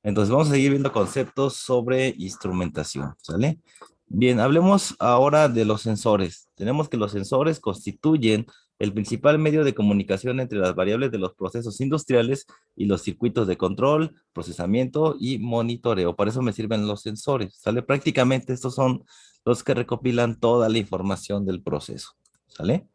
Entonces vamos a seguir viendo conceptos sobre instrumentación, ¿sale? Bien, hablemos ahora de los sensores. Tenemos que los sensores constituyen el principal medio de comunicación entre las variables de los procesos industriales y los circuitos de control, procesamiento y monitoreo. Para eso me sirven los sensores, ¿sale? Prácticamente estos son los que recopilan toda la información del proceso, ¿sale?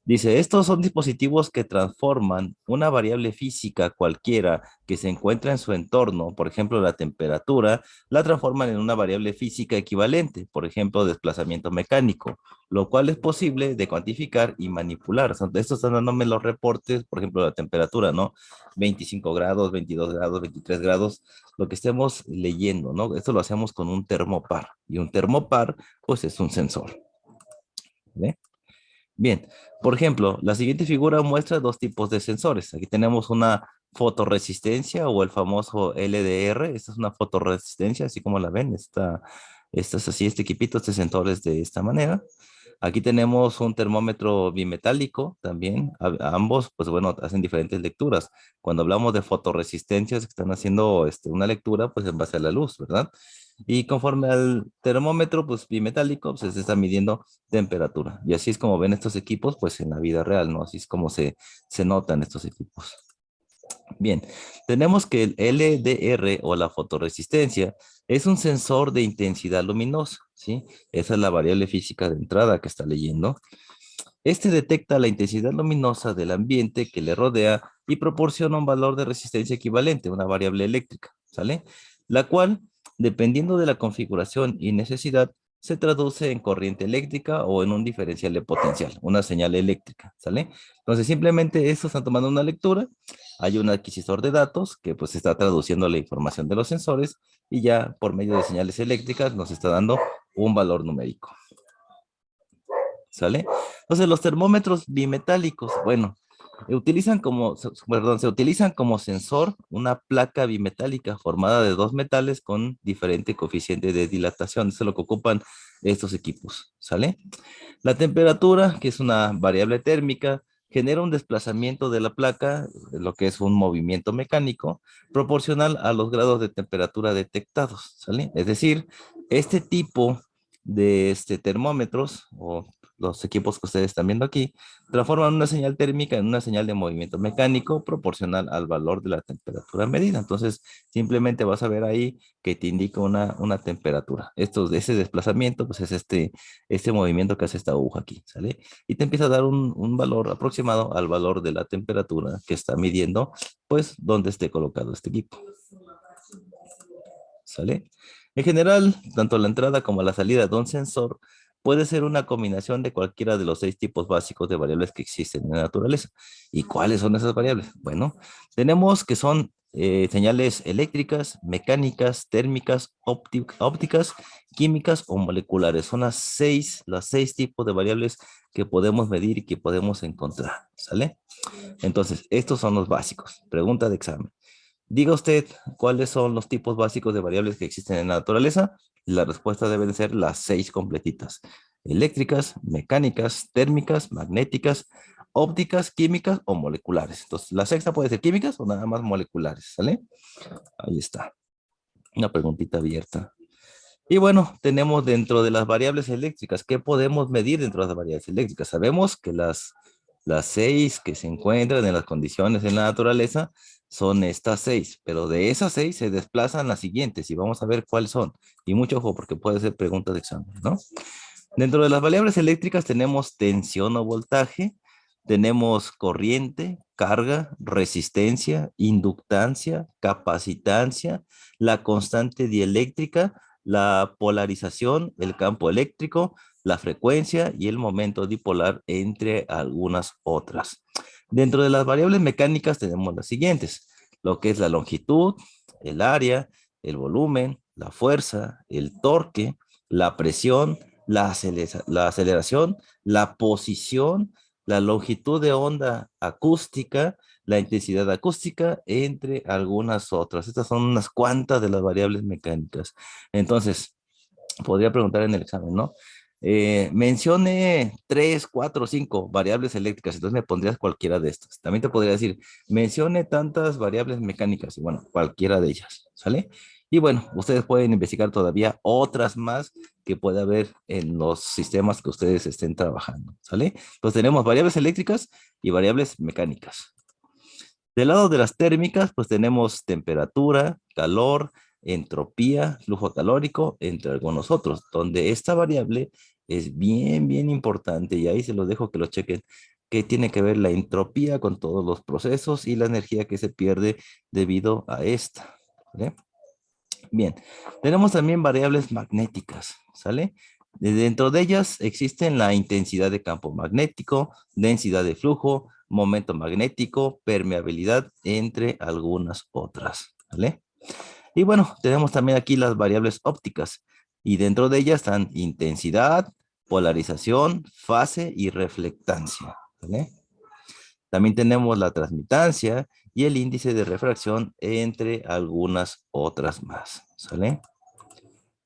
Dice, estos son dispositivos que transforman una variable física cualquiera que se encuentra en su entorno, por ejemplo, la temperatura, la transforman en una variable física equivalente, por ejemplo, desplazamiento mecánico, lo cual es posible de cuantificar y manipular. O sea, estos están dándome los reportes, por ejemplo, la temperatura, ¿no? 25 grados, 22 grados, 23 grados, lo que estemos leyendo, ¿no? Esto lo hacemos con un termopar, y un termopar, pues es un sensor, ¿ve? Bien, por ejemplo, la siguiente figura muestra dos tipos de sensores. Aquí tenemos una fotorresistencia o el famoso LDR. Esta es una fotorresistencia, así como la ven. Esta es así, este equipito, este sensor es de esta manera. Aquí tenemos un termómetro bimetálico también. Ambos, pues bueno, hacen diferentes lecturas. Cuando hablamos de fotorresistencias, están haciendo una lectura, pues en base a la luz, ¿verdad? Y conforme al termómetro, pues bimetálico, pues se está midiendo temperatura. Y así es como ven estos equipos, pues en la vida real, ¿no? Así es como se notan estos equipos. Bien, tenemos que el LDR o la fotorresistencia es un sensor de intensidad luminosa, ¿sí? Esa es la variable física de entrada que está leyendo. Este detecta la intensidad luminosa del ambiente que le rodea y proporciona un valor de resistencia equivalente, una variable eléctrica, ¿sale? La cual, dependiendo de la configuración y necesidad, se traduce en corriente eléctrica o en un diferencial de potencial, una señal eléctrica, ¿sale? Entonces, simplemente esto están tomando una lectura, hay un adquisitor de datos que pues está traduciendo la información de los sensores y ya por medio de señales eléctricas nos está dando un valor numérico. ¿Sale? Entonces, los termómetros bimetálicos, bueno, se utilizan como sensor una placa bimetálica formada de dos metales con diferente coeficiente de dilatación. Eso es lo que ocupan estos equipos, ¿sale? La temperatura, que es una variable térmica, genera un desplazamiento de la placa, lo que es un movimiento mecánico, proporcional a los grados de temperatura detectados, ¿sale? Es decir, este tipo de termómetros o los equipos que ustedes están viendo aquí, transforman una señal térmica en una señal de movimiento mecánico proporcional al valor de la temperatura medida. Entonces, simplemente vas a ver ahí que te indica una temperatura. Ese desplazamiento, pues es este movimiento que hace esta aguja aquí, ¿sale? Y te empieza a dar un valor aproximado al valor de la temperatura que está midiendo, pues, donde esté colocado este equipo, ¿sale? En general, tanto la entrada como la salida de un sensor puede ser una combinación de cualquiera de los seis tipos básicos de variables que existen en la naturaleza. ¿Y cuáles son esas variables? Bueno, tenemos que son señales eléctricas, mecánicas, térmicas, ópticas, químicas o moleculares. Son las seis tipos de variables que podemos medir y que podemos encontrar, ¿sale? Entonces, estos son los básicos. Pregunta de examen. Diga usted cuáles son los tipos básicos de variables que existen en la naturaleza. La respuesta deben ser las seis completitas. Eléctricas, mecánicas, térmicas, magnéticas, ópticas, químicas o moleculares. Entonces, la sexta puede ser químicas o nada más moleculares, ¿sale? Ahí está. Una preguntita abierta. Y bueno, tenemos dentro de las variables eléctricas, ¿qué podemos medir dentro de las variables eléctricas? Sabemos que las seis que se encuentran en las condiciones en la naturaleza son estas seis, pero de esas seis se desplazan las siguientes y vamos a ver cuáles son. Y mucho ojo porque puede ser pregunta de examen, ¿no? Dentro de las variables eléctricas tenemos tensión o voltaje, tenemos corriente, carga, resistencia, inductancia, capacitancia, la constante dieléctrica, la polarización, el campo eléctrico, la frecuencia y el momento dipolar, entre algunas otras. Dentro de las variables mecánicas tenemos las siguientes, lo que es la longitud, el área, el volumen, la fuerza, el torque, la presión, la aceleración, la posición, la longitud de onda acústica, la intensidad acústica, entre algunas otras. Estas son unas cuantas de las variables mecánicas. Entonces, podría preguntar en el examen, ¿no? Mencione 3, 4, 5 variables eléctricas, entonces me pondrías cualquiera de estas. También te podría decir, mencione tantas variables mecánicas, y bueno, cualquiera de ellas, ¿sale? Y bueno, ustedes pueden investigar todavía otras más que pueda haber en los sistemas que ustedes estén trabajando, ¿sale? Entonces tenemos variables eléctricas y variables mecánicas. Del lado de las térmicas, pues tenemos temperatura, calor, entropía, flujo calórico, entre algunos otros, donde esta variable es bien, bien importante y ahí se los dejo que lo chequen, que tiene que ver la entropía con todos los procesos y la energía que se pierde debido a esta. ¿Vale? Bien, tenemos también variables magnéticas, ¿sale? Dentro de ellas existen la intensidad de campo magnético, densidad de flujo, momento magnético, permeabilidad, entre algunas otras, ¿vale? Y bueno, tenemos también aquí las variables ópticas y dentro de ellas están intensidad, polarización, fase y reflectancia, ¿vale? También tenemos la transmitancia y el índice de refracción, entre algunas otras más, ¿sale?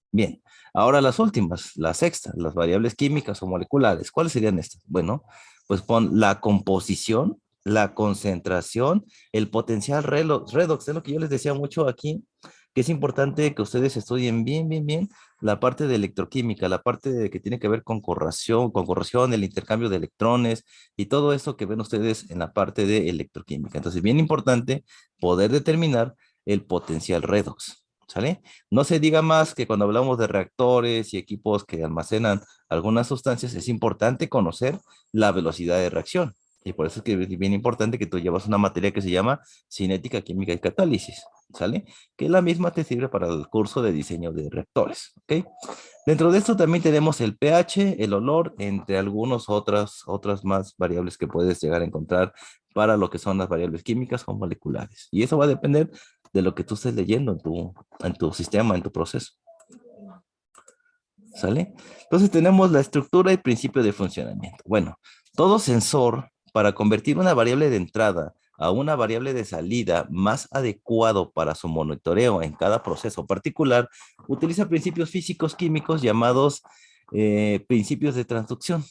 Bien, ahora las últimas, la sexta, las variables químicas o moleculares. ¿Cuáles serían estas? Bueno, pues pon la composición, la concentración, el potencial redox. Es lo que yo les decía mucho aquí, que es importante que ustedes estudien bien, bien, bien la parte de electroquímica, la parte que tiene que ver con corrosión, el intercambio de electrones y todo eso que ven ustedes en la parte de electroquímica. Entonces, bien importante poder determinar el potencial redox. ¿Sale? No se diga más que cuando hablamos de reactores y equipos que almacenan algunas sustancias, es importante conocer la velocidad de reacción. Y por eso es que es bien importante que tú llevas una materia que se llama cinética, química y catálisis, ¿sale? Que la misma te sirve para el curso de diseño de reactores, ¿ok? Dentro de esto también tenemos el pH, el olor, entre algunas otras más variables que puedes llegar a encontrar para lo que son las variables químicas o moleculares. Y eso va a depender de lo que tú estés leyendo en tu sistema, en tu proceso. ¿Sale? Entonces tenemos la estructura y principio de funcionamiento. Bueno, todo sensor, para convertir una variable de entrada a una variable de salida más adecuado para su monitoreo en cada proceso particular, utiliza principios físicos químicos llamados principios de transducción.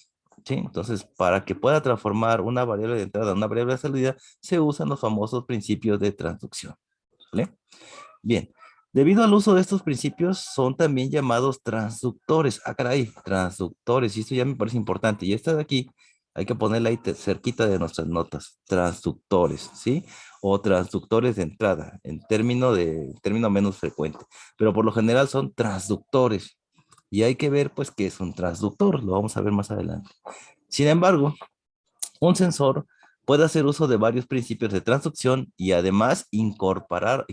¿Sí? Entonces, para que pueda transformar una variable de entrada a una variable de salida, se usan los famosos principios de transducción. ¿Vale? Bien, debido al uso de estos principios, son también llamados transductores. Ah, caray, transductores, y esto ya me parece importante. Y esta de aquí, hay que ponerla ahí cerquita de nuestras notas. Transductores, ¿sí? O transductores de entrada, término menos frecuente. Pero por lo general son transductores. Y hay que ver, pues, qué es un transductor. Lo vamos a ver más adelante. Sin embargo, un sensor puede hacer uso de varios principios de transducción y además incorporar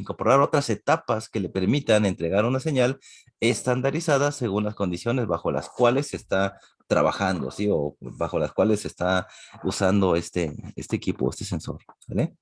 otras etapas que le permitan entregar una señal estandarizada según las condiciones bajo las cuales se está trabajando, ¿sí? O bajo las cuales se está usando este equipo, este sensor, ¿vale?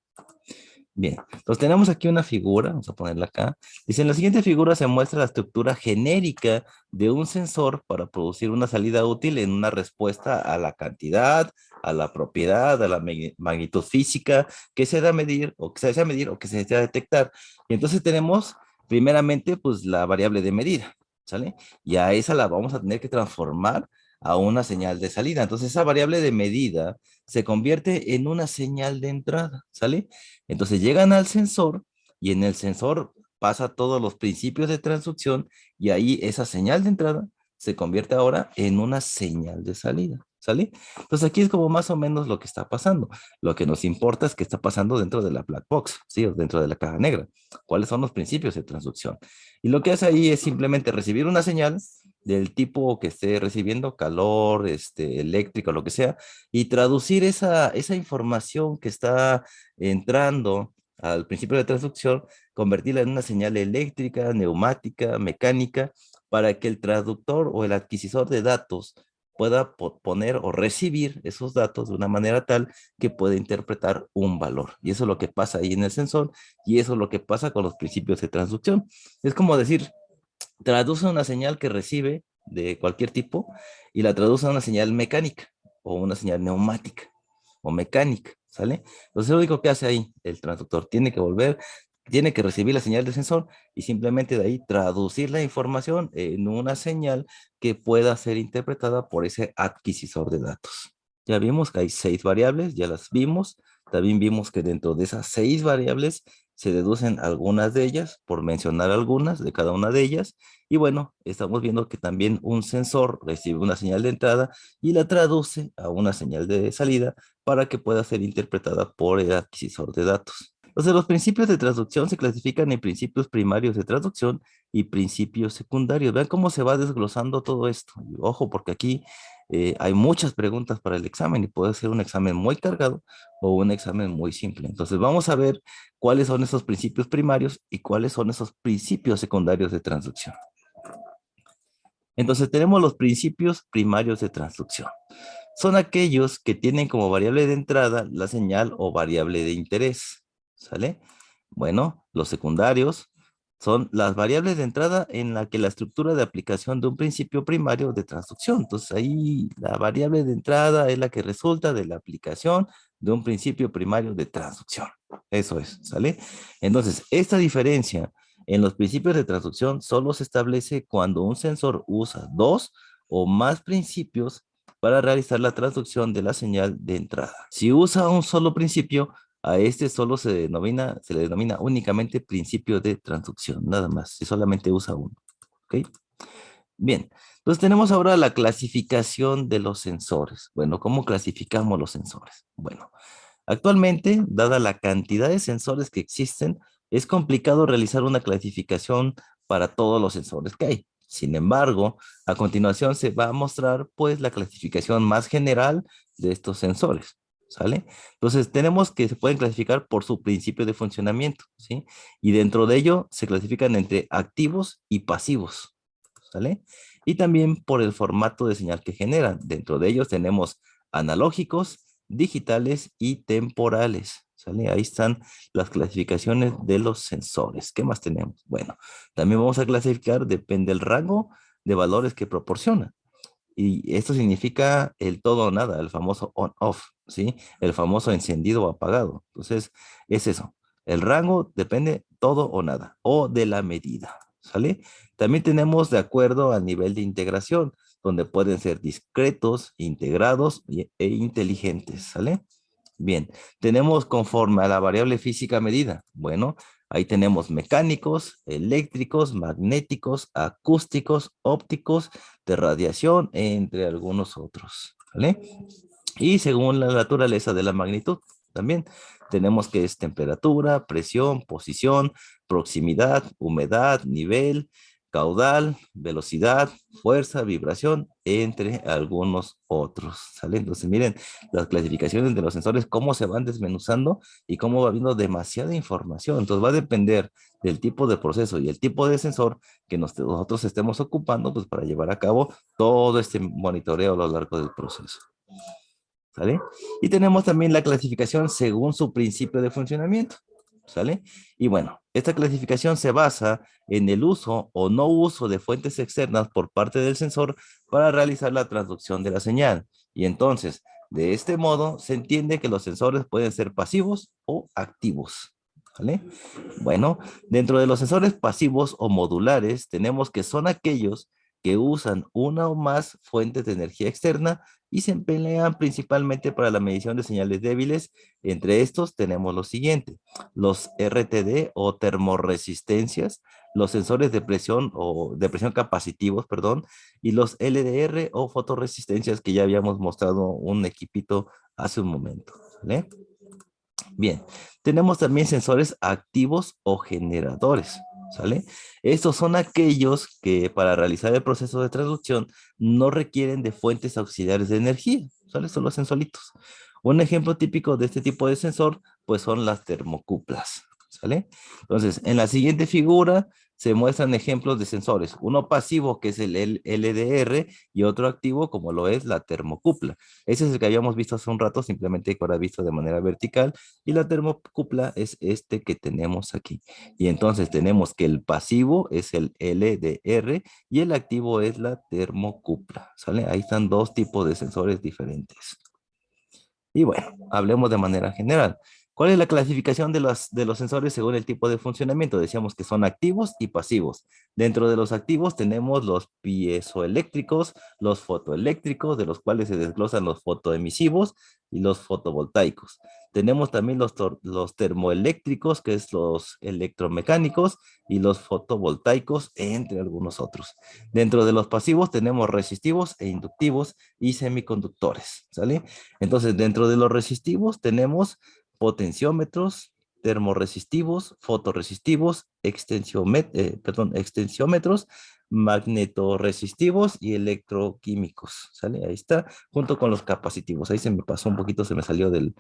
Bien, entonces tenemos aquí una figura, vamos a ponerla acá. Dice, en la siguiente figura se muestra la estructura genérica de un sensor para producir una salida útil en una respuesta a la cantidad, a la propiedad, a la magnitud física que se da a medir o que se desea medir o que se desea detectar. Y entonces tenemos primeramente pues la variable de medida, ¿sale? Y a esa la vamos a tener que transformar a una señal de salida. Entonces esa variable de medida se convierte en una señal de entrada, ¿sale? Entonces llegan al sensor y en el sensor pasa todos los principios de transducción y ahí esa señal de entrada se convierte ahora en una señal de salida, ¿sale? Entonces aquí es como más o menos lo que está pasando. Lo que nos importa es qué está pasando dentro de la black box, ¿sí? O dentro de la caja negra. ¿Cuáles son los principios de transducción? Y lo que hace ahí es simplemente recibir una señal del tipo que esté recibiendo, calor, eléctrico, lo que sea, y traducir esa información que está entrando al principio de transducción, convertirla en una señal eléctrica, neumática, mecánica, para que el traductor o el adquisidor de datos pueda poner o recibir esos datos de una manera tal que pueda interpretar un valor. Y eso es lo que pasa ahí en el sensor y eso es lo que pasa con los principios de transducción. Es como decir, traduce una señal que recibe de cualquier tipo y la traduce a una señal mecánica o una señal neumática o mecánica, ¿sale? Entonces lo único que hace ahí el transductor tiene que volver tiene que recibir la señal del sensor y simplemente de ahí traducir la información en una señal que pueda ser interpretada por ese adquisidor de datos. Ya vimos que hay 6 variables, ya las vimos. También vimos que dentro de esas 6 variables se deducen algunas de ellas, por mencionar algunas de cada una de ellas. Y bueno, estamos viendo que también un sensor recibe una señal de entrada y la traduce a una señal de salida para que pueda ser interpretada por el adquisidor de datos. Entonces, los principios de traducción se clasifican en principios primarios de traducción y principios secundarios. Vean cómo se va desglosando todo esto. Y ojo, porque aquí hay muchas preguntas para el examen y puede ser un examen muy cargado o un examen muy simple. Entonces, vamos a ver cuáles son esos principios primarios y cuáles son esos principios secundarios de traducción. Entonces, tenemos los principios primarios de traducción. Son aquellos que tienen como variable de entrada la señal o variable de interés. ¿Sale? Bueno, los secundarios son las variables de entrada en la que la estructura de aplicación de un principio primario de transducción. Entonces ahí la variable de entrada es la que resulta de la aplicación de un principio primario de transducción. Eso es, ¿sale? Entonces, esta diferencia en los principios de transducción solo se establece cuando un sensor usa dos o más principios para realizar la transducción de la señal de entrada. Si usa un solo principio, a este solo se le denomina únicamente principio de transducción, nada más, si solamente usa uno. ¿Ok? Bien, entonces tenemos ahora la clasificación de los sensores. Bueno, ¿cómo clasificamos los sensores? Bueno, actualmente, dada la cantidad de sensores que existen, es complicado realizar una clasificación para todos los sensores que hay. Sin embargo, a continuación se va a mostrar pues la clasificación más general de estos sensores, ¿sale? Entonces tenemos que se pueden clasificar por su principio de funcionamiento, ¿sí? Y dentro de ello se clasifican entre activos y pasivos, ¿sale? Y también por el formato de señal que generan. Dentro de ellos tenemos analógicos, digitales y temporales, ¿sale? Ahí están las clasificaciones de los sensores. ¿Qué más tenemos? Bueno, también vamos a clasificar, depende del rango de valores que proporciona. Y esto significa el todo o nada, el famoso on-off, ¿sí? El famoso encendido o apagado. Entonces, es eso. El rango depende todo o nada, o de la medida, ¿sale? También tenemos de acuerdo al nivel de integración, donde pueden ser discretos, integrados e inteligentes, ¿sale? Bien, tenemos conforme a la variable física medida. Bueno, ahí tenemos mecánicos, eléctricos, magnéticos, acústicos, ópticos, de radiación, entre algunos otros. ¿Vale? Y según la naturaleza de la magnitud, también tenemos que es temperatura, presión, posición, proximidad, humedad, nivel, caudal, velocidad, fuerza, vibración, entre algunos otros. ¿Sale? Entonces, miren las clasificaciones de los sensores, cómo se van desmenuzando y cómo va habiendo demasiada información. Entonces, va a depender del tipo de proceso y el tipo de sensor que nosotros estemos ocupando, pues para llevar a cabo todo este monitoreo a lo largo del proceso. ¿Sale? Y tenemos también la clasificación según su principio de funcionamiento, ¿sale? Y bueno, esta clasificación se basa en el uso o no uso de fuentes externas por parte del sensor para realizar la transducción de la señal. Y entonces, de este modo, se entiende que los sensores pueden ser pasivos o activos, ¿vale? Bueno, dentro de los sensores pasivos o modulares, tenemos que son aquellos que usan una o más fuentes de energía externa y se emplean principalmente para la medición de señales débiles. Entre estos tenemos lo siguiente: los RTD o termoresistencias, los sensores de presión o de presión capacitivos, perdón, y los LDR o fotoresistencias que ya habíamos mostrado un equipito hace un momento, ¿vale? Bien, tenemos también sensores activos o generadores, ¿sale? Estos son aquellos que para realizar el proceso de traducción no requieren de fuentes auxiliares de energía, ¿sale? Solo hacen solitos. Un ejemplo típico de este tipo de sensor, pues son las termocuplas, ¿sale? Entonces, en la siguiente figura se muestran ejemplos de sensores, uno pasivo que es el LDR y otro activo como lo es la termocupla. Ese es el que habíamos visto hace un rato, simplemente que ahora visto de manera vertical, y la termocupla es este que tenemos aquí. Y entonces tenemos que el pasivo es el LDR y el activo es la termocupla, ¿sale? Ahí están dos tipos de sensores diferentes. Y bueno, hablemos de manera general. ¿Cuál es la clasificación de los sensores según el tipo de funcionamiento? Decíamos que son activos y pasivos. Dentro de los activos tenemos los piezoeléctricos, los fotoeléctricos, de los cuales se desglosan los fotoemisivos y los fotovoltaicos. Tenemos también los termoeléctricos, que es los electromecánicos, y los fotovoltaicos, entre algunos otros. Dentro de los pasivos tenemos resistivos e inductivos y semiconductores, ¿sale? Entonces, dentro de los resistivos tenemos potenciómetros, termorresistivos, fotorresistivos, extensiómetros, magnetoresistivos y electroquímicos, ¿sale? Ahí está, junto con los capacitivos. Ahí se me pasó un poquito, se me salió de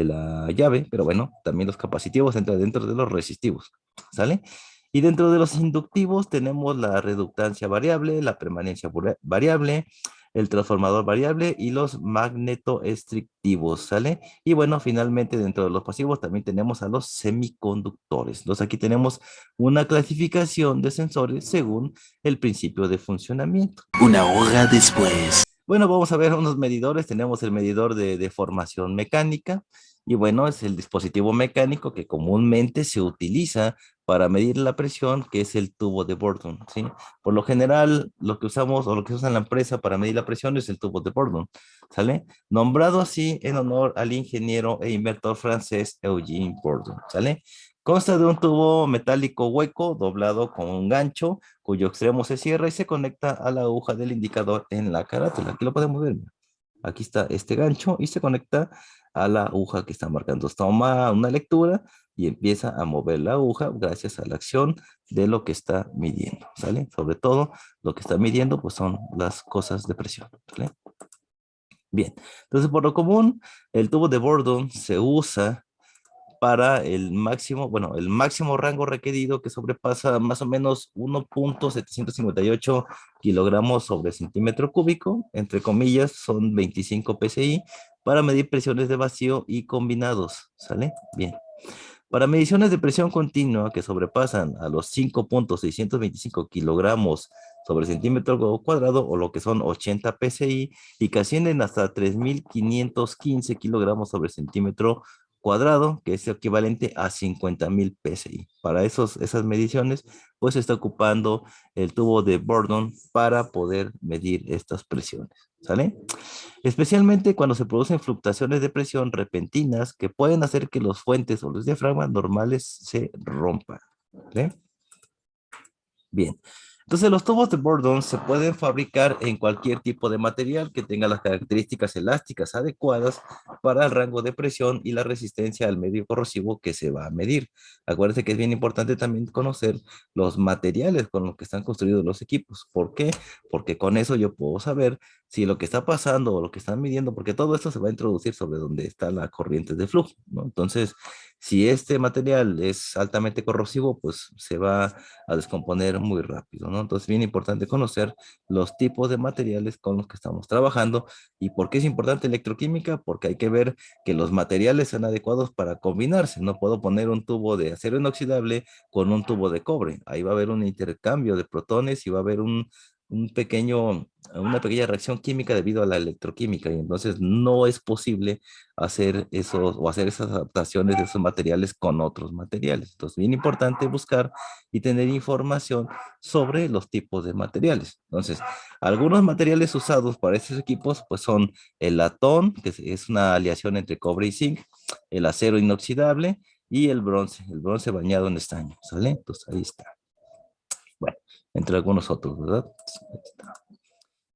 la llave, pero bueno, también los capacitivos entran dentro de los resistivos, ¿sale? Y dentro de los inductivos tenemos la reductancia variable, la permanencia variable, el transformador variable y los magnetoestrictivos, ¿sale? Y bueno, finalmente dentro de los pasivos también tenemos a los semiconductores. Entonces aquí tenemos una clasificación de sensores según el principio de funcionamiento. Una hora después. Bueno, vamos a ver unos medidores. Tenemos el medidor de deformación mecánica y bueno, es el dispositivo mecánico que comúnmente se utiliza para medir la presión, que es el tubo de Bourdon, ¿sí? Por lo general, lo que usamos o lo que usa en la empresa para medir la presión es el tubo de Bourdon, ¿sale? Nombrado así en honor al ingeniero e inventor francés Eugene Bourdon, ¿sale? Consta de un tubo metálico hueco doblado con un gancho cuyo extremo se cierra y se conecta a la aguja del indicador en la carátula. Aquí lo podemos ver. Mira. Aquí está este gancho y se conecta a la aguja que está marcando. Toma una lectura y empieza a mover la aguja gracias a la acción de lo que está midiendo, ¿sale? Sobre todo, lo que está midiendo pues son las cosas de presión, ¿sale? Bien, entonces por lo común, el tubo de Bourdon se usa para el máximo, bueno, el máximo rango requerido que sobrepasa más o menos 1.758 kilogramos sobre centímetro cúbico, entre comillas, son 25 psi, para medir presiones de vacío y combinados, ¿sale? Bien. Para mediciones de presión continua que sobrepasan a los 5.625 kilogramos sobre centímetro cuadrado, o lo que son 80 psi, y que ascienden hasta 3.515 kilogramos sobre centímetro cuadrado, que es equivalente a 50.000 psi. Para esas mediciones, pues se está ocupando el tubo de Bourdon para poder medir estas presiones. ¿Sale? Especialmente cuando se producen fluctuaciones de presión repentinas que pueden hacer que los fuentes o los diafragmas normales se rompan. ¿Sí? Bien. Entonces los tubos de Bourdon se pueden fabricar en cualquier tipo de material que tenga las características elásticas adecuadas para el rango de presión y la resistencia al medio corrosivo que se va a medir. Acuérdense que es bien importante también conocer los materiales con los que están construidos los equipos. ¿Por qué? Porque con eso yo puedo saber si lo que está pasando o lo que están midiendo, porque todo esto se va a introducir sobre donde está la corriente de flujo, ¿no? Entonces, si este material es altamente corrosivo, pues se va a descomponer muy rápido, ¿no? Entonces, bien importante conocer los tipos de materiales con los que estamos trabajando. ¿Y por qué es importante electroquímica? Porque hay que ver que los materiales sean adecuados para combinarse. No puedo poner un tubo de acero inoxidable con un tubo de cobre. Ahí va a haber un intercambio de protones y va a haber una pequeña reacción química debido a la electroquímica, y entonces no es posible hacer esos o hacer esas adaptaciones de esos materiales con otros materiales. Entonces, bien importante buscar y tener información sobre los tipos de materiales. Entonces, algunos materiales usados para estos equipos pues son el latón, que es una aleación entre cobre y zinc, el acero inoxidable y el bronce bañado en estaño, ¿sale? Entonces, ahí está. Bueno, entre algunos otros, ¿verdad? Ahí está.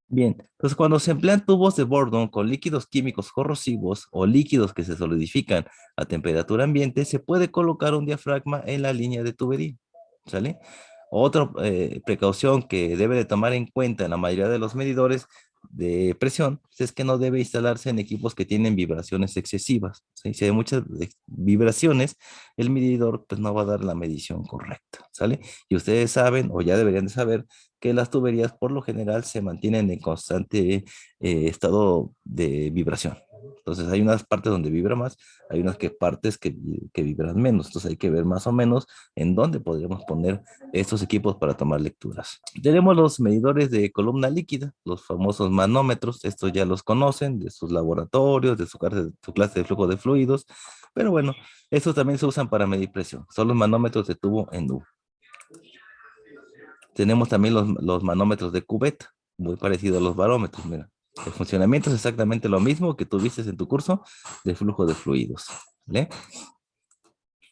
Bien, entonces cuando se emplean tubos de Bourdon con líquidos químicos corrosivos o líquidos que se solidifican a temperatura ambiente, se puede colocar un diafragma en la línea de tubería, ¿sale? Otra precaución que debe de tomar en cuenta en la mayoría de los medidores de presión es que no debe instalarse en equipos que tienen vibraciones excesivas, ¿sí? Si hay muchas vibraciones, el medidor pues no va a dar la medición correcta, ¿sale? Y ustedes saben o ya deberían de saber que las tuberías por lo general se mantienen en constante estado de vibración. Entonces hay unas partes donde vibra más, hay unas partes que vibran menos. Entonces hay que ver más o menos en dónde podríamos poner estos equipos para tomar lecturas. Tenemos los medidores de columna líquida, los famosos manómetros. Estos ya los conocen de sus laboratorios, de su clase de flujo de fluidos. Pero bueno, estos también se usan para medir presión. Son los manómetros de tubo en U. Tenemos también los manómetros de cubeta, muy parecido a los barómetros, mira. El funcionamiento es exactamente lo mismo que tuviste en tu curso de flujo de fluidos, ¿vale?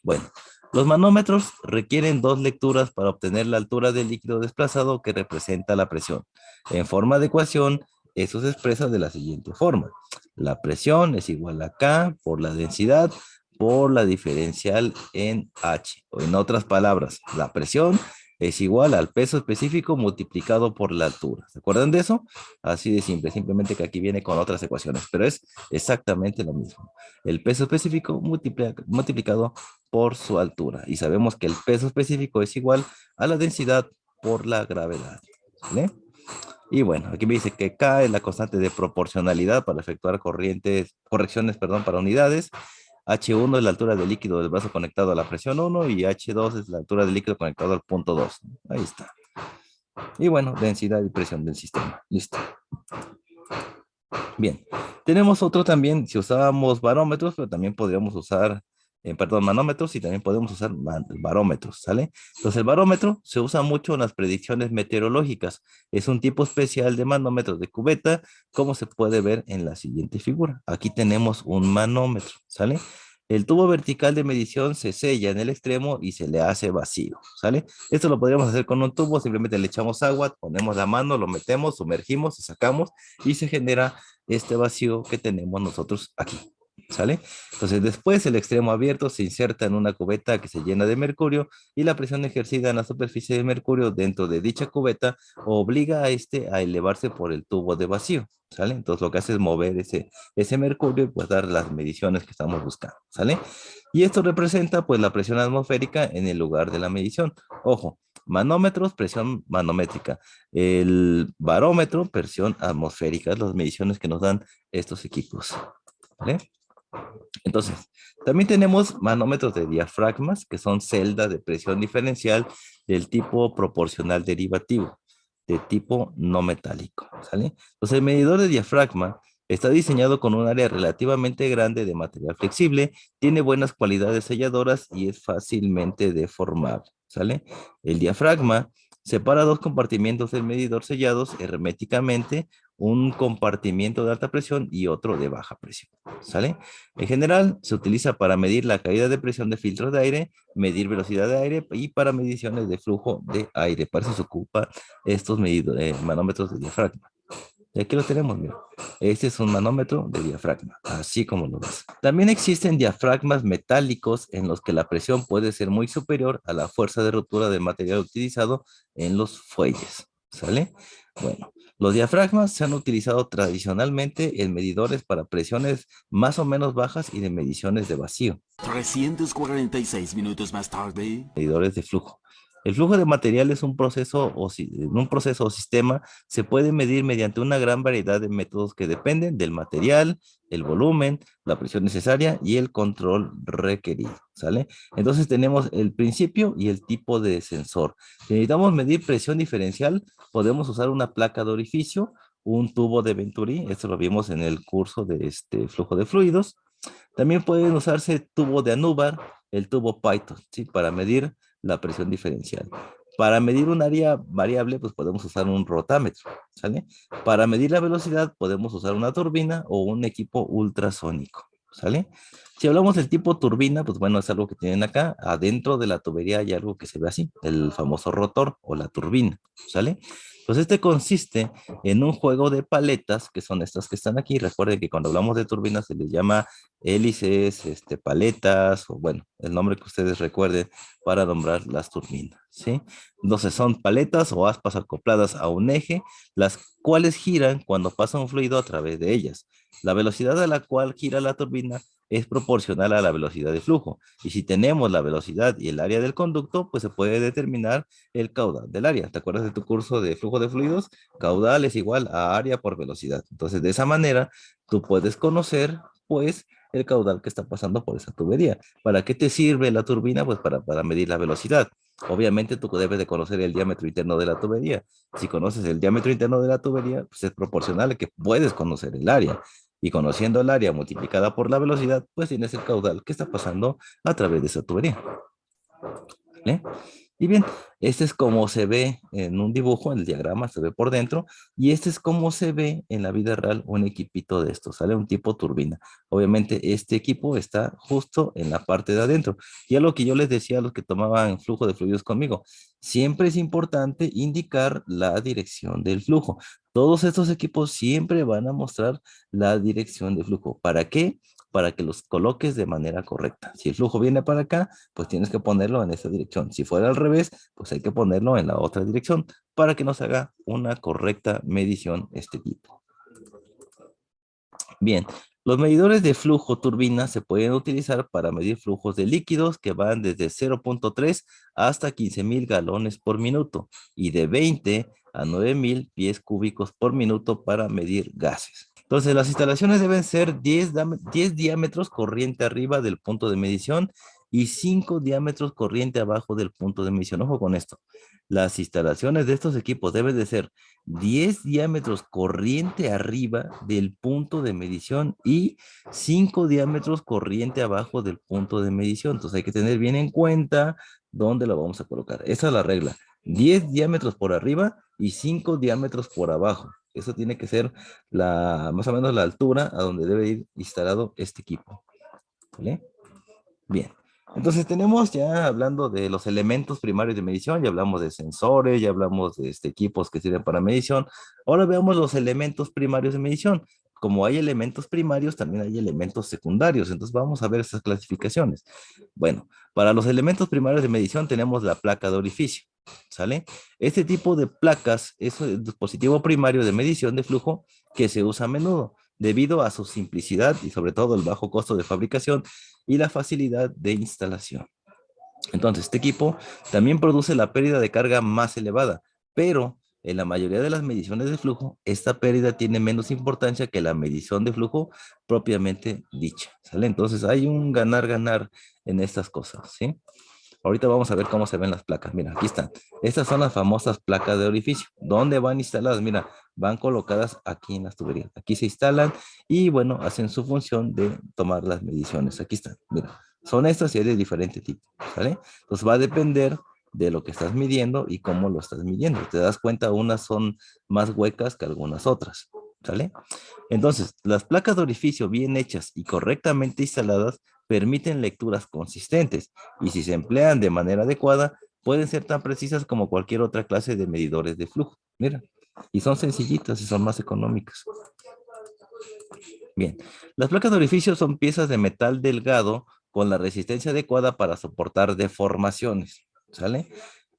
Bueno, los manómetros requieren dos lecturas para obtener la altura del líquido desplazado que representa la presión. En forma de ecuación, eso se expresa de la siguiente forma. La presión es igual a K por la densidad por la diferencial en H. O en otras palabras, la presión es igual al peso específico multiplicado por la altura. ¿Se acuerdan de eso? Así de simple, simplemente que aquí viene con otras ecuaciones, pero es exactamente lo mismo. El peso específico multiplicado por su altura. Y sabemos que el peso específico es igual a la densidad por la gravedad. ¿Vale? Y bueno, aquí me dice que K es la constante de proporcionalidad para efectuar correcciones, perdón, para unidades. H1 es la altura del líquido del vaso conectado a la presión 1 y H2 es la altura del líquido conectado al punto 2. Ahí está. Y bueno, densidad y presión del sistema. Listo. Bien, tenemos otro también, si usábamos barómetros, pero también podríamos usar, perdón, manómetros y también podemos usar barómetros, ¿sale? Entonces el barómetro se usa mucho en las predicciones meteorológicas. Es un tipo especial de manómetros de cubeta, como se puede ver en la siguiente figura. Aquí tenemos un manómetro, ¿sale? El tubo vertical de medición se sella en el extremo y se le hace vacío, ¿sale? Esto lo podríamos hacer con un tubo, simplemente le echamos agua, ponemos la mano, lo metemos, sumergimos y sacamos y se genera este vacío que tenemos nosotros aquí, ¿sale? Entonces después el extremo abierto se inserta en una cubeta que se llena de mercurio y la presión ejercida en la superficie de mercurio dentro de dicha cubeta obliga a este a elevarse por el tubo de vacío, ¿sale? Entonces lo que hace es mover ese mercurio y pues dar las mediciones que estamos buscando, ¿sale? Y esto representa pues la presión atmosférica en el lugar de la medición. Ojo, manómetros, presión manométrica. El barómetro, presión atmosférica, las mediciones que nos dan estos equipos. ¿Vale? Entonces, también tenemos manómetros de diafragmas, que son celdas de presión diferencial del tipo proporcional derivativo, de tipo no metálico. ¿Sale? Entonces, el medidor de diafragma está diseñado con un área relativamente grande de material flexible, tiene buenas cualidades selladoras y es fácilmente deformable. ¿Sale? El diafragma separa dos compartimientos del medidor sellados herméticamente, un compartimiento de alta presión y otro de baja presión. ¿Sale? En general, se utiliza para medir la caída de presión de filtros de aire, medir velocidad de aire y para mediciones de flujo de aire. Para eso se ocupa estos manómetros de diafragma. Y aquí lo tenemos, mira. Este es un manómetro de diafragma, así como lo ves. También existen diafragmas metálicos en los que la presión puede ser muy superior a la fuerza de ruptura del material utilizado en los fuelles. ¿Sale? Bueno, los diafragmas se han utilizado tradicionalmente en medidores para presiones más o menos bajas y de mediciones de vacío. 346 minutos más tarde. Medidores de flujo. El flujo de material es un proceso en un proceso o sistema se puede medir mediante una gran variedad de métodos que dependen del material, el volumen, la presión necesaria y el control requerido, ¿sale? Entonces tenemos el principio y el tipo de sensor. Si necesitamos medir presión diferencial, podemos usar una placa de orificio, un tubo de Venturi, esto lo vimos en el curso de este flujo de fluidos. También pueden usarse tubo de Anubar, el tubo Python, ¿sí? Para medir la presión diferencial. Para medir un área variable, pues podemos usar un rotámetro, ¿sale? Para medir la velocidad, podemos usar una turbina o un equipo ultrasónico, ¿sale? Si hablamos del tipo turbina, pues bueno, es algo que tienen acá. Adentro de la tubería hay algo que se ve así, el famoso rotor o la turbina, ¿sale? Pues este consiste en un juego de paletas, que son estas que están aquí. Recuerden que cuando hablamos de turbinas se les llama hélices, paletas, o bueno, el nombre que ustedes recuerden para nombrar las turbinas, ¿sí? Entonces son paletas o aspas acopladas a un eje, las cuales giran cuando pasa un fluido a través de ellas. La velocidad a la cual gira la turbina es proporcional a la velocidad de flujo. Y si tenemos la velocidad y el área del conducto, pues se puede determinar el caudal del área. ¿Te acuerdas de tu curso de flujo de fluidos? Caudal es igual a área por velocidad. Entonces, de esa manera, tú puedes conocer, pues, el caudal que está pasando por esa tubería. ¿Para qué te sirve la turbina? Pues para medir la velocidad. Obviamente tú debes de conocer el diámetro interno de la tubería. Si conoces el diámetro interno de la tubería, pues es proporcional a que puedes conocer el área. Y conociendo el área multiplicada por la velocidad, pues tienes el caudal que está pasando a través de esa tubería. ¿Vale? Y bien, este es como se ve en un dibujo, en el diagrama se ve por dentro, y este es como se ve en la vida real un equipito de estos, sale un tipo turbina. Obviamente este equipo está justo en la parte de adentro. Y a lo que yo les decía a los que tomaban flujo de fluidos conmigo, siempre es importante indicar la dirección del flujo. Todos estos equipos siempre van a mostrar la dirección del flujo. ¿Para qué? Para que los coloques de manera correcta. Si el flujo viene para acá, pues tienes que ponerlo en esa dirección. Si fuera al revés, pues hay que ponerlo en la otra dirección para que nos haga una correcta medición este equipo. Bien, los medidores de flujo turbina se pueden utilizar para medir flujos de líquidos que van desde 0.3 hasta 15,000 galones por minuto y de 20 a 9,000 pies cúbicos por minuto para medir gases. Entonces, las instalaciones deben ser 10 diámetros corriente arriba del punto de medición y 5 diámetros corriente abajo del punto de medición. Ojo con esto. Las instalaciones de estos equipos deben de ser 10 diámetros corriente arriba del punto de medición y 5 diámetros corriente abajo del punto de medición. Entonces, hay que tener bien en cuenta dónde lo vamos a colocar. Esa es la regla. 10 diámetros por arriba y 5 diámetros por abajo. Eso tiene que ser más o menos la altura a donde debe ir instalado este equipo. ¿Vale? Bien. Entonces tenemos ya hablando de los elementos primarios de medición, ya hablamos de sensores, ya hablamos de equipos que sirven para medición. Ahora veamos los elementos primarios de medición. Como hay elementos primarios, también hay elementos secundarios. Entonces vamos a ver esas clasificaciones. Bueno, para los elementos primarios de medición tenemos la placa de orificio. ¿Sale? Este tipo de placas es el dispositivo primario de medición de flujo que se usa a menudo debido a su simplicidad y sobre todo el bajo costo de fabricación y la facilidad de instalación. Entonces, este equipo también produce la pérdida de carga más elevada, pero en la mayoría de las mediciones de flujo, esta pérdida tiene menos importancia que la medición de flujo propiamente dicha, ¿sale? Entonces, hay un ganar-ganar en estas cosas, ¿sí? Ahorita vamos a ver cómo se ven las placas. Mira, aquí están. Estas son las famosas placas de orificio. ¿Dónde van instaladas? Mira, van colocadas aquí en las tuberías. Aquí se instalan y bueno, hacen su función de tomar las mediciones. Aquí están. Mira, son estas y hay de diferente tipo. ¿Sale? Entonces va a depender de lo que estás midiendo y cómo lo estás midiendo. Te das cuenta, unas son más huecas que algunas otras. ¿Sale? Entonces, las placas de orificio bien hechas y correctamente instaladas permiten lecturas consistentes y si se emplean de manera adecuada, pueden ser tan precisas como cualquier otra clase de medidores de flujo. Mira, y son sencillitas y son más económicas. Bien, las placas de orificio son piezas de metal delgado con la resistencia adecuada para soportar deformaciones, ¿sale?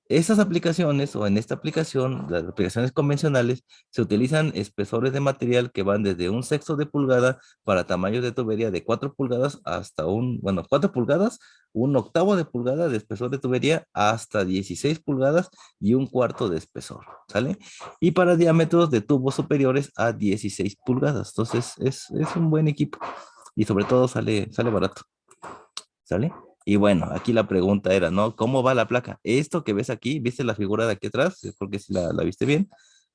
Estas aplicaciones, o en esta aplicación, las aplicaciones convencionales, se utilizan espesores de material que van desde un sexto de pulgada para tamaños de tubería de 4 pulgadas hasta 4 pulgadas, un octavo de pulgada de espesor de tubería hasta 16 pulgadas y un cuarto de espesor, ¿sale? Y para diámetros de tubos superiores a 16 pulgadas. Entonces, es un buen equipo y sobre todo sale barato. ¿Sale? Y bueno, aquí la pregunta era, ¿no? ¿Cómo va la placa? Esto que ves aquí, ¿viste la figura de aquí atrás? Porque si la viste bien.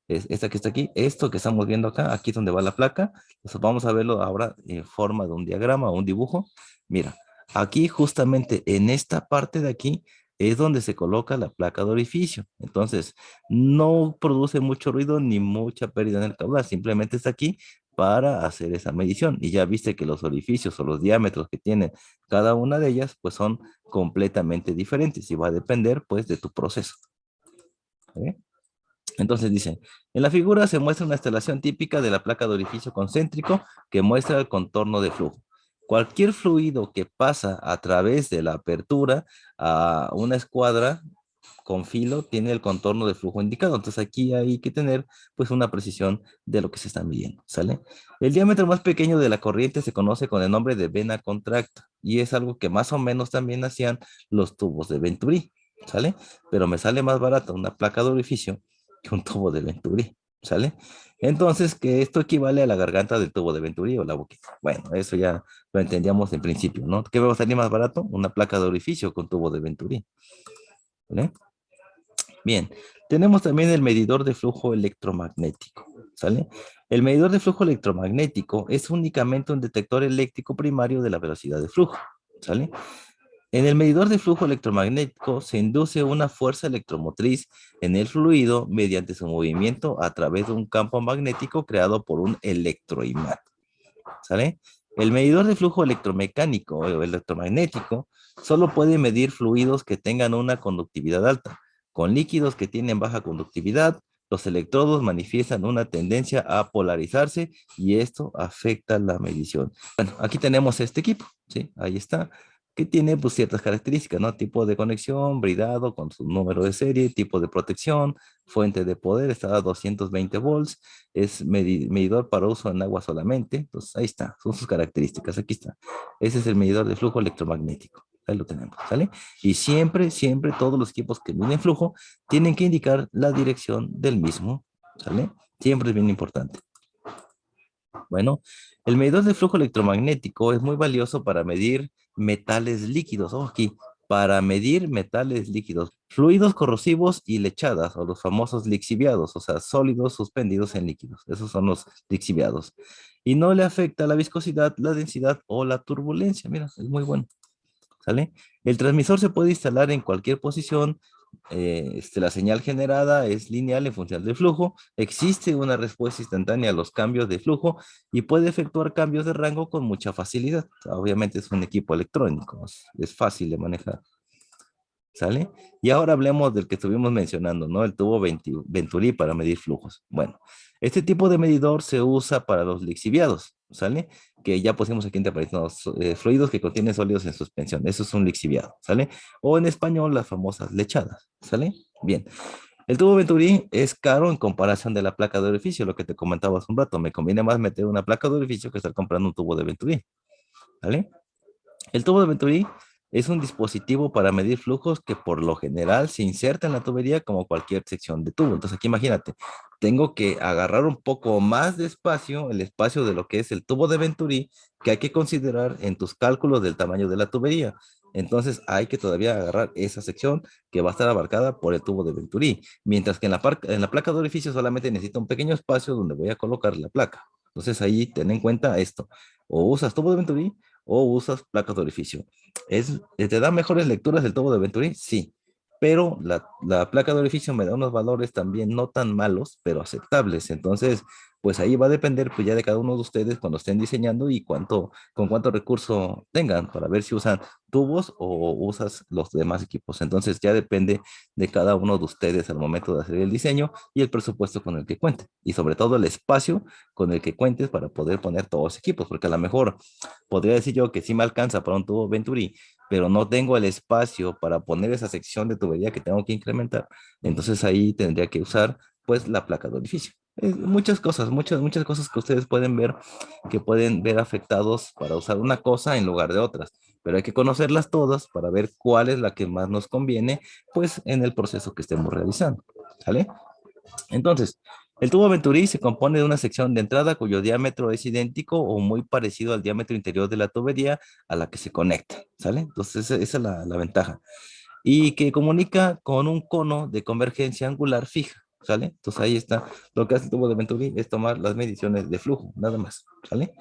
Es esta que está aquí, esto que estamos viendo acá, aquí es donde va la placa. Entonces vamos a verlo ahora en forma de un diagrama o un dibujo. Mira, aquí justamente en esta parte de aquí es donde se coloca la placa de orificio. Entonces, no produce mucho ruido ni mucha pérdida en el caudal, simplemente está aquí para hacer esa medición. Y ya viste que los orificios o los diámetros que tienen cada una de ellas, pues son completamente diferentes y va a depender, pues, de tu proceso. ¿Eh? Entonces dice, en la figura se muestra una instalación típica de la placa de orificio concéntrico que muestra el contorno de flujo. Cualquier fluido que pasa a través de la apertura a una escuadra con filo tiene el contorno de flujo indicado. Entonces aquí hay que tener pues una precisión de lo que se está midiendo, ¿sale? El diámetro más pequeño de la corriente se conoce con el nombre de vena contracta y es algo que más o menos también hacían los tubos de Venturi, ¿sale? Pero me sale más barato una placa de orificio que un tubo de Venturi, ¿sale? Entonces, que esto equivale a la garganta del tubo de Venturi o la boquita. Bueno, eso ya lo entendíamos en principio, ¿no? ¿Qué va a salir más barato? Una placa de orificio con tubo de Venturi, ¿vale? Bien, tenemos también el medidor de flujo electromagnético. ¿sale? El medidor de flujo electromagnético es únicamente un detector eléctrico primario de la velocidad de flujo, ¿sale? En el medidor de flujo electromagnético se induce una fuerza electromotriz en el fluido mediante su movimiento a través de un campo magnético creado por un electroimán, ¿sale? El medidor de flujo electromecánico o electromagnético solo puede medir fluidos que tengan una conductividad alta. Con líquidos que tienen baja conductividad, los electrodos manifiestan una tendencia a polarizarse y esto afecta la medición. Bueno, aquí tenemos este equipo, ¿sí? Ahí está, que tiene pues ciertas características, ¿no? Tipo de conexión, bridado con su número de serie, tipo de protección, fuente de poder, está a 220 volts, es medidor para uso en agua solamente. Entonces, ahí está, son sus características, aquí está. Ese es el medidor de flujo electromagnético. Ahí lo tenemos, ¿sale? Y siempre, siempre todos los equipos que miden flujo tienen que indicar la dirección del mismo, ¿sale? Siempre es bien importante. Bueno, el medidor de flujo electromagnético es muy valioso para medir metales líquidos. Ojo aquí, para medir metales líquidos, fluidos corrosivos y lechadas, o los famosos lixiviados, o sea, sólidos suspendidos en líquidos. Esos son los lixiviados. Y no le afecta la viscosidad, la densidad o la turbulencia. Mira, es muy bueno. ¿Sale? El transmisor se puede instalar en cualquier posición. La señal generada es lineal en función del flujo. Existe una respuesta instantánea a los cambios de flujo y puede efectuar cambios de rango con mucha facilidad. Obviamente es un equipo electrónico, es fácil de manejar. ¿Sale? Y ahora hablemos del que estuvimos mencionando, ¿no? El tubo Venturi para medir flujos. Bueno, este tipo de medidor se usa para los lixiviados, ¿sale? Que ya pusimos aquí en los fluidos que contienen sólidos en suspensión. Eso es un lixiviado, ¿sale? O en español, las famosas lechadas, ¿sale? Bien. El tubo Venturi es caro en comparación de la placa de orificio, lo que te comentaba hace un rato. Me conviene más meter una placa de orificio que estar comprando un tubo de Venturi, ¿vale? El tubo de Venturi es un dispositivo para medir flujos que por lo general se inserta en la tubería como cualquier sección de tubo. Entonces aquí imagínate, tengo que agarrar un poco más de espacio, el espacio de lo que es el tubo de Venturi, que hay que considerar en tus cálculos del tamaño de la tubería. Entonces hay que todavía agarrar esa sección que va a estar abarcada por el tubo de Venturi, mientras que en la placa de orificio solamente necesito un pequeño espacio donde voy a colocar la placa. Entonces ahí ten en cuenta esto. O usas tubo de Venturi o usas placas de orificio. ¿Te da mejores lecturas el tubo de Venturi? Sí, pero la placa de orificio me da unos valores también no tan malos, pero aceptables. Entonces, pues ahí va a depender pues ya de cada uno de ustedes cuando estén diseñando y con cuánto recurso tengan para ver si usan tubos o usas los demás equipos. Entonces ya depende de cada uno de ustedes al momento de hacer el diseño y el presupuesto con el que cuenten. Y sobre todo el espacio con el que cuentes para poder poner todos los equipos, porque a lo mejor podría decir yo que sí me alcanza para un tubo Venturi, pero no tengo el espacio para poner esa sección de tubería que tengo que incrementar. Entonces ahí tendría que usar pues la placa de orificio. Muchas cosas, muchas cosas que ustedes pueden ver que pueden ver afectados para usar una cosa en lugar de otras, pero hay que conocerlas todas para ver cuál es la que más nos conviene pues en el proceso que estemos realizando. ¿Sale? Entonces, el tubo Venturi se compone de una sección de entrada cuyo diámetro es idéntico o muy parecido al diámetro interior de la tubería a la que se conecta, ¿sale? Entonces, esa es la ventaja. Y que comunica con un cono de convergencia angular fija, ¿sale? Entonces, ahí está. Lo que hace el tubo de Venturi es tomar las mediciones de flujo, nada más, ¿sale?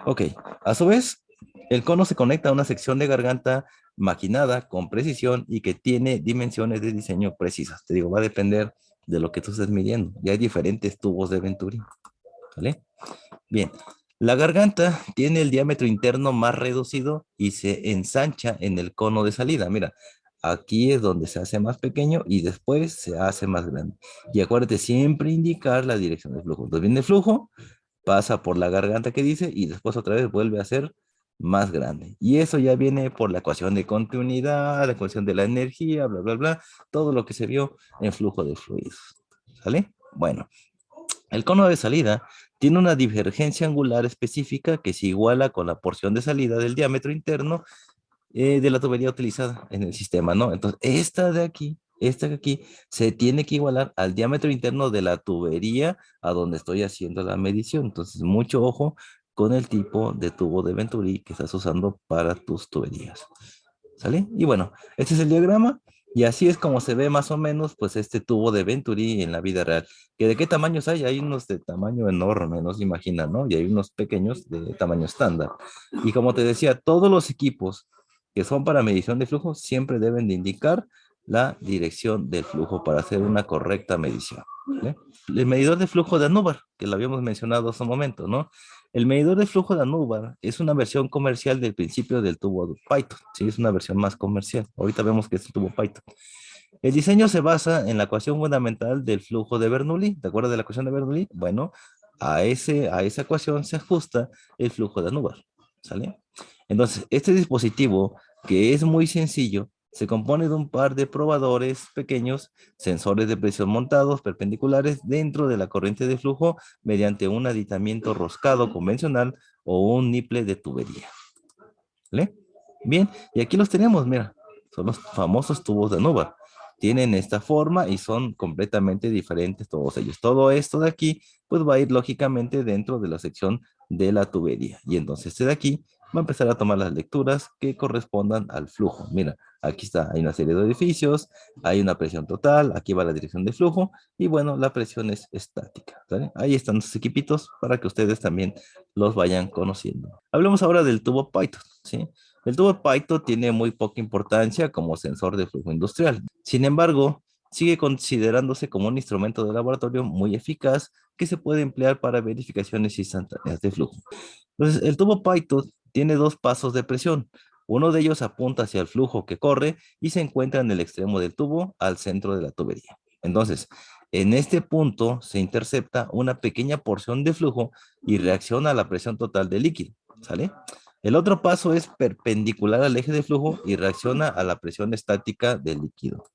Ok. A su vez, el cono se conecta a una sección de garganta maquinada con precisión y que tiene dimensiones de diseño precisas. Te digo, va a depender de lo que tú estés midiendo. Ya hay diferentes tubos de Venturi, ¿vale? Bien, la garganta tiene el diámetro interno más reducido y se ensancha en el cono de salida. Mira, aquí es donde se hace más pequeño y después se hace más grande. Y acuérdate siempre indicar la dirección del flujo. Entonces viene el flujo, pasa por la garganta que dice y después otra vez vuelve a ser más grande. Y eso ya viene por la ecuación de continuidad, la ecuación de la energía, bla, bla, bla, todo lo que se vio en flujo de fluidos. ¿Sale? Bueno, el cono de salida tiene una divergencia angular específica que se iguala con la porción de salida del diámetro interno de la tubería utilizada en el sistema, ¿no? Entonces, esta de aquí, se tiene que igualar al diámetro interno de la tubería a donde estoy haciendo la medición. Entonces, mucho ojo con el tipo de tubo de Venturi que estás usando para tus tuberías. ¿Sale? Y bueno, este es el diagrama. Y así es como se ve más o menos, pues, este tubo de Venturi en la vida real. ¿Que de qué tamaños hay? Hay unos de tamaño enorme, no se imagina, ¿no? Y hay unos pequeños de tamaño estándar. Y como te decía, todos los equipos que son para medición de flujo siempre deben de indicar la dirección del flujo para hacer una correcta medición, ¿vale? El medidor de flujo de Anubar, que lo habíamos mencionado hace un momento, ¿no? El medidor de flujo de Anubar es una versión comercial del principio del tubo Python, ¿sí? Es una versión más comercial. Ahorita vemos que es el tubo Python. El diseño se basa en la ecuación fundamental del flujo de Bernoulli. ¿Te acuerdas de la ecuación de Bernoulli? Bueno, a esa ecuación se ajusta el flujo de Anubar, ¿sale? Entonces, este dispositivo, que es muy sencillo, se compone de un par de probadores pequeños, sensores de presión montados perpendiculares dentro de la corriente de flujo mediante un aditamiento roscado convencional o un niple de tubería. ¿Vale? Bien, y aquí los tenemos, mira, son los famosos tubos de Anubar. Tienen esta forma y son completamente diferentes todos ellos. Todo esto de aquí, pues va a ir lógicamente dentro de la sección de la tubería. Y entonces este de aquí va a empezar a tomar las lecturas que correspondan al flujo. Mira, aquí está, hay una serie de edificios, hay una presión total, aquí va la dirección de flujo y bueno, la presión es estática. ¿Vale? Ahí están los equipitos para que ustedes también los vayan conociendo. Hablemos ahora del tubo Python, ¿sí? El tubo Python tiene muy poca importancia como sensor de flujo industrial. Sin embargo, sigue considerándose como un instrumento de laboratorio muy eficaz que se puede emplear para verificaciones instantáneas de flujo. Entonces, el tubo Python tiene dos pasos de presión. Uno de ellos apunta hacia el flujo que corre y se encuentra en el extremo del tubo al centro de la tubería. Entonces, en este punto se intercepta una pequeña porción de flujo y reacciona a la presión total del líquido, ¿sale? El otro paso es perpendicular al eje de flujo y reacciona a la presión estática del líquido,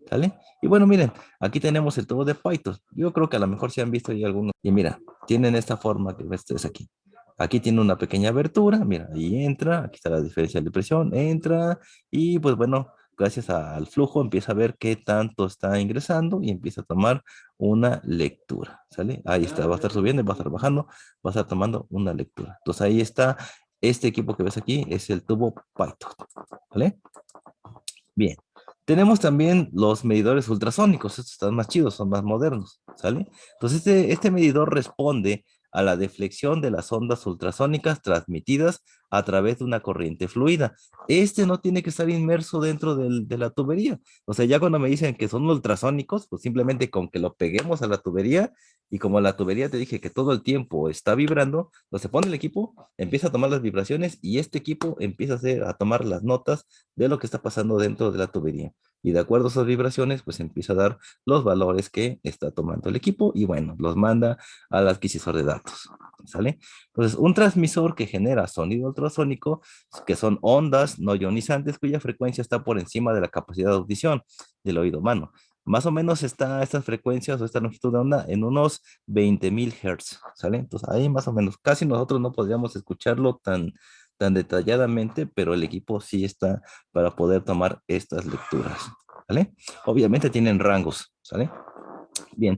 ¿sale? Y bueno, miren, aquí tenemos el tubo de Python. Yo creo que a lo mejor se han visto ahí algunos. Y mira, tienen esta forma que ves ustedes aquí. Aquí tiene una pequeña abertura, mira, ahí entra, aquí está la diferencia de presión, entra y pues bueno, gracias al flujo empieza a ver qué tanto está ingresando y empieza a tomar una lectura, ¿sale? Ahí está, va a estar subiendo y va a estar bajando, va a estar tomando una lectura. Entonces ahí está, este equipo que ves aquí es el tubo Python, ¿vale? Bien. Tenemos también los medidores ultrasónicos. Estos están más chidos, son más modernos, ¿sale? Entonces, este medidor responde a la deflexión de las ondas ultrasónicas transmitidas a través de una corriente fluida. Este no tiene que estar inmerso dentro de la tubería. O sea, ya cuando me dicen que son ultrasónicos, pues simplemente con que lo peguemos a la tubería y como la tubería te dije que todo el tiempo está vibrando, pues se pone el equipo, empieza a tomar las vibraciones y este equipo empieza a tomar las notas de lo que está pasando dentro de la tubería. Y de acuerdo a esas vibraciones, pues empieza a dar los valores que está tomando el equipo y bueno, los manda al adquisidor de datos. ¿Sale? Entonces, un transmisor que genera sonido ultrasónico, que son ondas no ionizantes cuya frecuencia está por encima de la capacidad de audición del oído humano. Más o menos está estas frecuencias o esta longitud de onda en unos 20.000 Hz, ¿sale? Entonces ahí más o menos, casi nosotros no podríamos escucharlo tan detalladamente, pero el equipo sí está para poder tomar estas lecturas, ¿vale? Obviamente tienen rangos, ¿sale? Bien.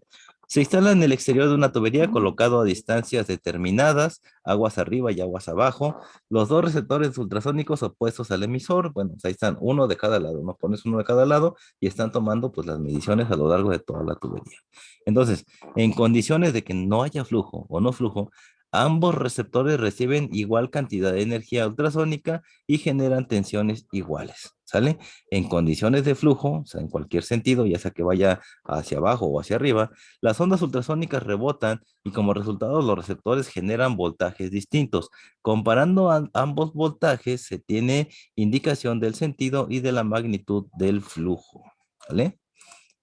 Se instala en el exterior de una tubería colocado a distancias determinadas, aguas arriba y aguas abajo, los dos receptores ultrasónicos opuestos al emisor, bueno, pues ahí están, uno de cada lado, ¿no? Pones uno de cada lado y están tomando pues las mediciones a lo largo de toda la tubería. Entonces, en condiciones de que no haya flujo o no flujo, ambos receptores reciben igual cantidad de energía ultrasónica y generan tensiones iguales, ¿sale? En condiciones de flujo, o sea, en cualquier sentido, ya sea que vaya hacia abajo o hacia arriba, las ondas ultrasónicas rebotan y como resultado los receptores generan voltajes distintos. Comparando ambos voltajes se tiene indicación del sentido y de la magnitud del flujo, ¿vale?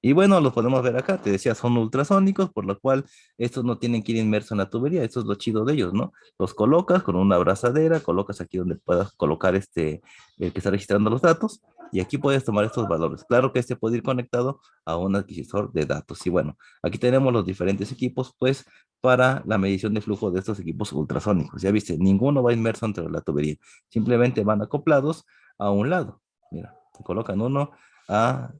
Y bueno, los podemos ver acá, te decía, son ultrasónicos, por lo cual estos no tienen que ir inmersos en la tubería, esto es lo chido de ellos, ¿no? Los colocas con una abrazadera, colocas aquí donde puedas colocar el que está registrando los datos, y aquí puedes tomar estos valores. Claro que este puede ir conectado a un adquisidor de datos. Y bueno, aquí tenemos los diferentes equipos, pues, para la medición de flujo de estos equipos ultrasónicos. Ya viste, ninguno va inmerso entre la tubería, simplemente van acoplados a un lado. Mira, colocan uno a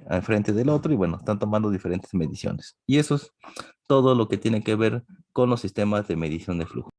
al frente del otro y bueno, están tomando diferentes mediciones. Y eso es todo lo que tiene que ver con los sistemas de medición de flujo.